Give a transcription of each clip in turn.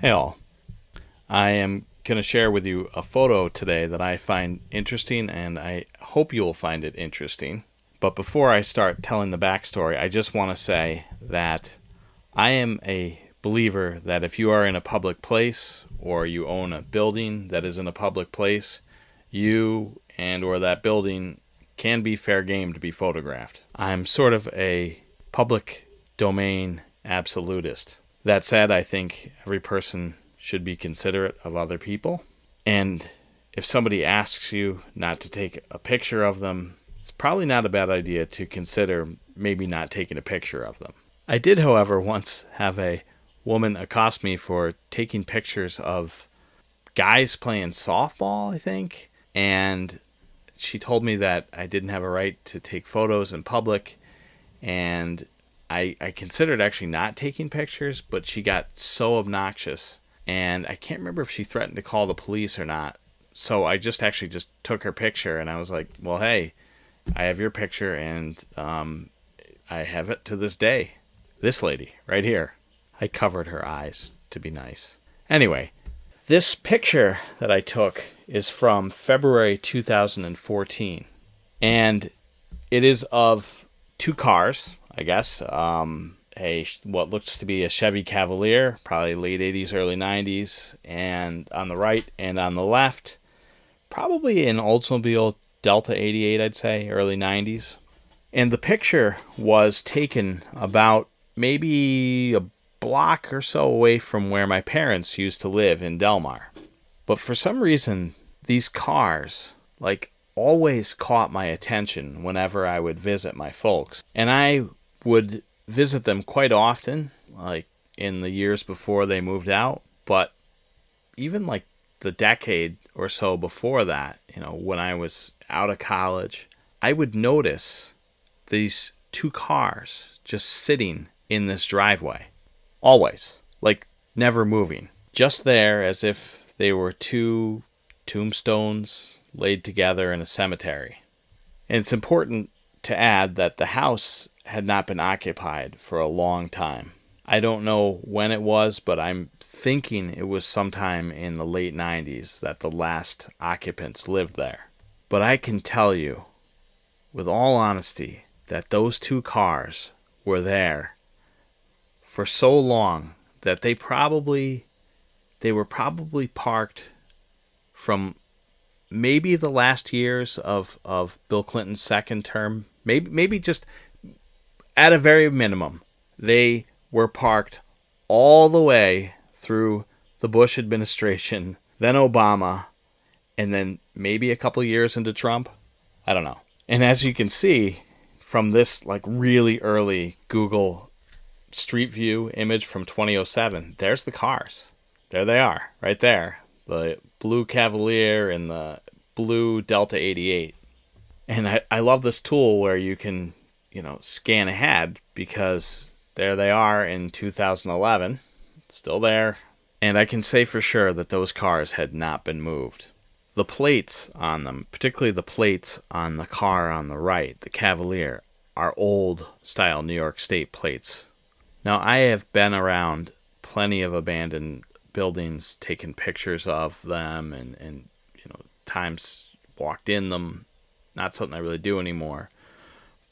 Hey all, I am going to share with you a photo today that I find interesting and I hope you will find it interesting. But before I start telling the backstory, I just want to say that I am a believer that if you are in a public place or you own a building that is in a public place, you and or that building can be fair game to be photographed. I'm sort of a public domain absolutist. That said, I think every person should be considerate of other people. And if somebody asks you not to take a picture of them, it's probably not a bad idea to consider maybe not taking a picture of them. I did, however, once have a woman accost me for taking pictures of guys playing softball, I think. And she told me that I didn't have a right to take photos in public. And I considered actually not taking pictures, but she got so obnoxious. And I can't remember if she threatened to call the police or not. So I just took her picture, and I was like, well, hey, I have your picture, and I have it to this day. This lady right here. I covered her eyes to be nice. Anyway, this picture that I took is from February 2014. And it is of two cars, I guess. What looks to be a Chevy Cavalier, probably late 80s, early 90s. And on the right and on the left, probably an Oldsmobile Delta 88, I'd say, early 90s. And the picture was taken about maybe a block or so away from where my parents used to live in Delmar. But for some reason, these cars, always caught my attention whenever I would visit my folks. And I would visit them quite often, in the years before they moved out. But even the decade or so before that, when I was out of college, I would notice these two cars just sitting in this driveway. Always. Never moving. Just there as if they were two tombstones laid together in a cemetery. And it's important to add that the house had not been occupied for a long time. I don't know when it was, but I'm thinking it was sometime in the late 90s that the last occupants lived there. But I can tell you, with all honesty, that those two cars were there for so long that they were probably parked from maybe the last years of Bill Clinton's second term. Maybe just at a very minimum, they were parked all the way through the Bush administration, then Obama, and then maybe a couple years into Trump. I don't know. And as you can see from this really early Google Street View image from 2007, there's the cars. There they are, right there. The blue Cavalier and the blue Delta 88. And I love this tool where you can, scan ahead, because there they are in 2011. Still there. And I can say for sure that those cars had not been moved. The plates on them, particularly the plates on the car on the right, the Cavalier, are old style New York State plates. Now, I have been around plenty of abandoned buildings, taken pictures of them, and times walked in them. Not something I really do anymore.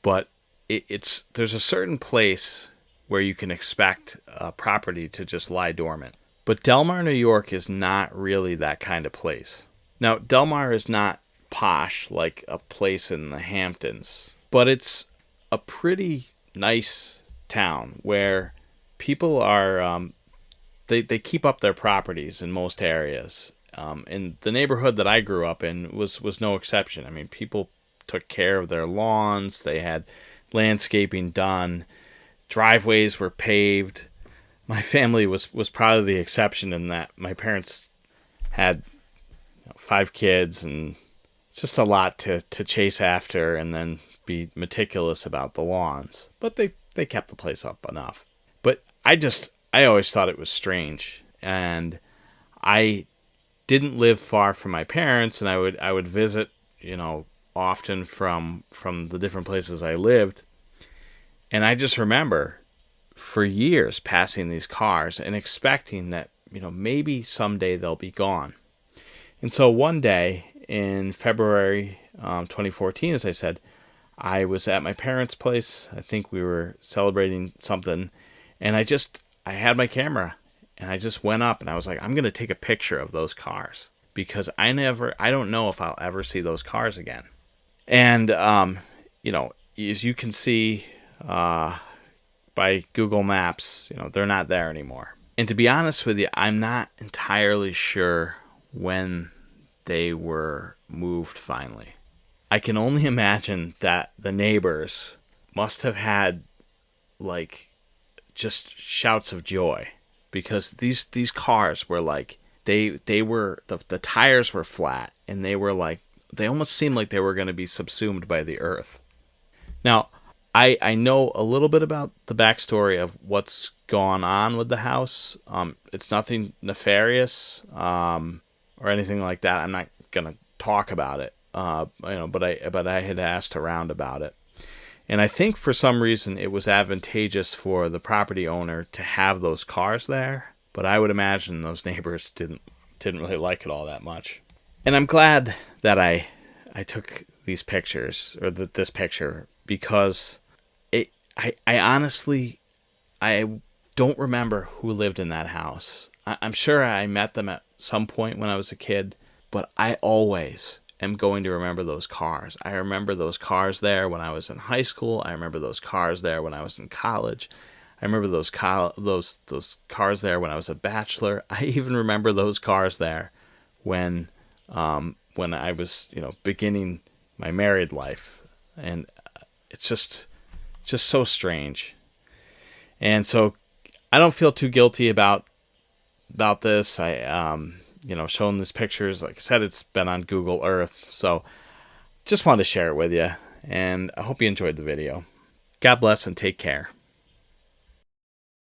But there's a certain place where you can expect a property to just lie dormant. But Delmar, New York is not really that kind of place. Now, Delmar is not posh like a place in the Hamptons, but it's a pretty nice town where people are they keep up their properties in most areas. In the neighborhood that I grew up in was no exception. I mean, people took care of their lawns. They had landscaping done. Driveways were paved. My family was probably the exception in that my parents had 5 kids, and it's just a lot to chase after and then be meticulous about the lawns. But they kept the place up enough. But I always thought it was strange. And I didn't live far from my parents, and I would visit, often from the different places I lived. And I just remember for years passing these cars and expecting that maybe someday they'll be gone. And so one day in February 2014, as I said, I was at my parents' place. I think we were celebrating something, and I had my camera, and I just went up and I was like, I'm going to take a picture of those cars because I don't know if I'll ever see those cars again. And, as you can see by Google Maps, they're not there anymore. And to be honest with you, I'm not entirely sure when they were moved finally. I can only imagine that the neighbors must have had just shouts of joy, because these cars were they were the tires were flat, and they almost seemed like they were going to be subsumed by the earth. Now, I know a little bit about the backstory of what's gone on with the house. It's nothing nefarious or anything like that. I'm not gonna talk about it, but I had asked around about it, and I think for some reason it was advantageous for the property owner to have those cars there. But I would imagine those neighbors didn't really like it all that much. And I'm glad that I took these pictures, or this picture, because I honestly, I don't remember who lived in that house. I'm sure I met them at some point when I was a kid, but I always am going to remember those cars. I remember those cars there when I was in high school. I remember those cars there when I was in college. I remember those cars there when I was a bachelor. I even remember those cars there when I was, beginning my married life. And it's just so strange. And so I don't feel too guilty about this. I showing these pictures, like I said, it's been on Google Earth. So just wanted to share it with you, and I hope you enjoyed the video. God bless and take care.